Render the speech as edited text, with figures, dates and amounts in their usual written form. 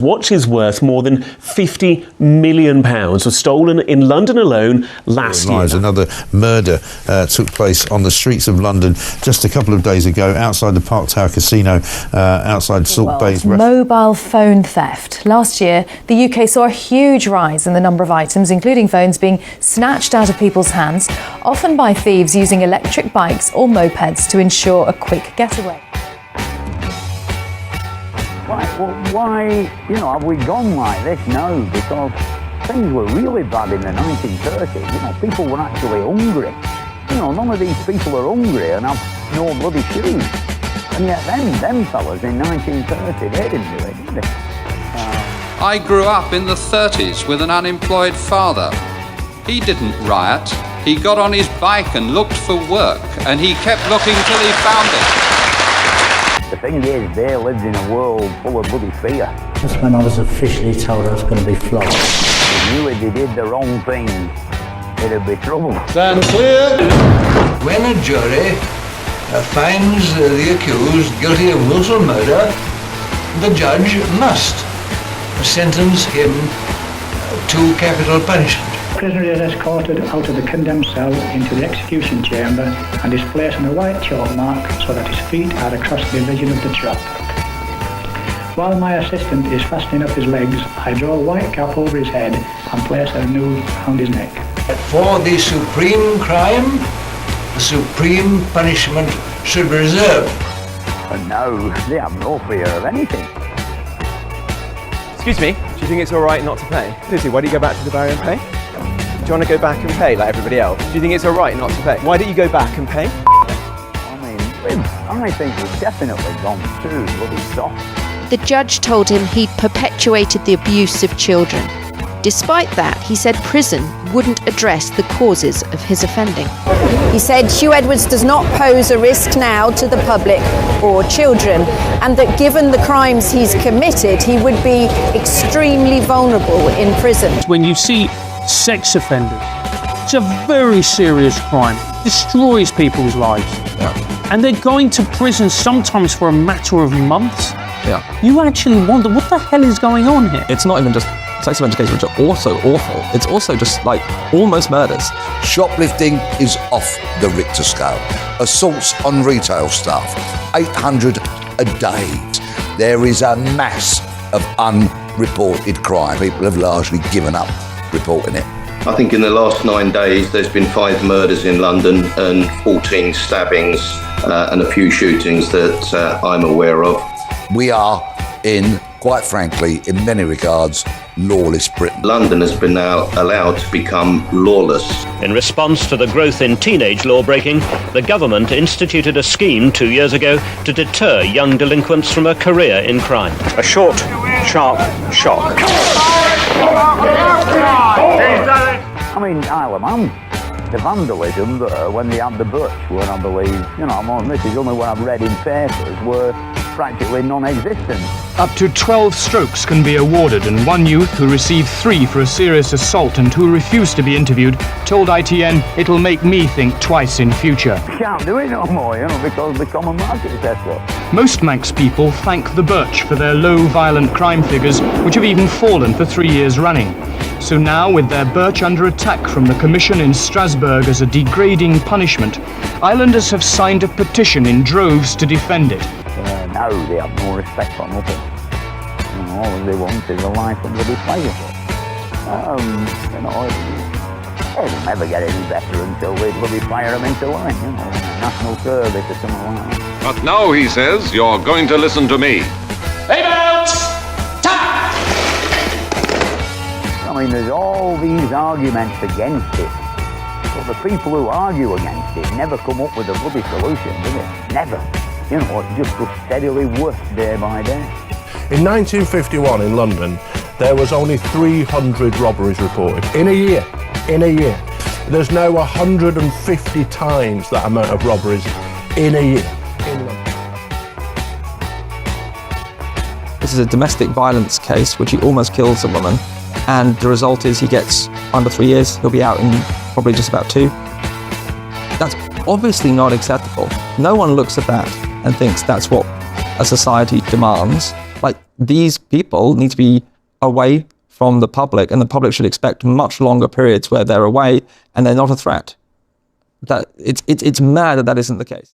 Watch is worth more than £50 million was stolen in London alone last year. Another murder took place on the streets of London just a couple of days ago outside the Park Tower Casino, outside Salt Bay's mobile phone theft. Last year, the UK saw a huge rise in the number of items, including phones, being snatched out of people's hands, often by thieves using electric bikes or mopeds to ensure a quick getaway. Why, have we gone like this now? Because things were really bad in the 1930s. People were actually hungry. None of these people are hungry and have no bloody shoes. And yet them fellas in 1930, they didn't do it, did they? I grew up in the 30s with an unemployed father. He didn't riot. He got on his bike and looked for work, and he kept looking till he found it. The thing is, they lived in a world full of bloody fear. That's when I was officially told I was going to be flogged. They knew if they did the wrong thing, it'd be trouble. Stand clear! When a jury finds the accused guilty of wilful murder, the judge must sentence him to capital punishment. The prisoner is escorted out of the condemned cell into the execution chamber and is placed on a white chalk mark so that his feet are across the division of the trap. While my assistant is fastening up his legs, I draw a white cap over his head and place a noose round his neck. For the supreme crime, the supreme punishment should be reserved. And now they have no fear of anything. Excuse me, do you think it's all right not to pay? Lizzie, why do you go back to the barrier and pay? Do you want to go back and pay like everybody else? Do you think it's all right not to pay? Why don't you go back and pay? I think we've definitely gone too bloody soft. The judge told him he'd perpetuated the abuse of children. Despite that, he said prison wouldn't address the causes of his offending. He said Hugh Edwards does not pose a risk now to the public or children, and that given the crimes he's committed, he would be extremely vulnerable in prison. When you see sex offenders, it's a very serious crime. It destroys people's lives. Yeah. And they're going to prison sometimes for a matter of months. Yeah. You actually wonder, what the hell is going on here? It's not even just sex offender cases, which are also awful. It's also just like almost murders. Shoplifting is off the Richter scale. Assaults on retail staff, 800 a day. There is a mass of unreported crime. People have largely given up reporting it. I think in the last 9 days there's been 5 murders in London and 14 stabbings and a few shootings that I'm aware of. We are in, quite frankly, in many regards, lawless Britain. London has been now allowed to become lawless. In response to the growth in teenage law-breaking, the government instituted a scheme 2 years ago to deter young delinquents from a career in crime. A short, sharp shock. I mean, Isle of Man, the vandalism there when they had the butch were, I believe, this is only what I've read in papers, were practically non-existent. Up to 12 strokes can be awarded, and one youth who received 3 for a serious assault and who refused to be interviewed told ITN, "It'll make me think twice in future." Can't do it no more, because the common market says so. Most Manx people thank the Birch for their low violent crime figures, which have even fallen for 3 years running. So now, with their Birch under attack from the Commission in Strasbourg as a degrading punishment, islanders have signed a petition in droves to defend it. Now they have no respect for nothing. All they want is a life of bloody pleasure. It'll never get any better until they bloody fire them into line, national service or something like that. But now, he says, you're going to listen to me. I mean, there's all these arguments against it, but the people who argue against it never come up with a bloody solution, do they? Never. It just goes steadily worse day by day. In 1951 in London, there was only 300 robberies reported in a year. There's now 150 times that amount of robberies in a year in London. This is a domestic violence case which he almost kills a woman, and the result is he gets under 3 years. He'll be out in probably just about 2. That's obviously not acceptable. No one looks at that and thinks that's what a society demands. Like, these people need to be away from the public, and the public should expect much longer periods where they're away and they're not a threat. That it's mad that that isn't the case.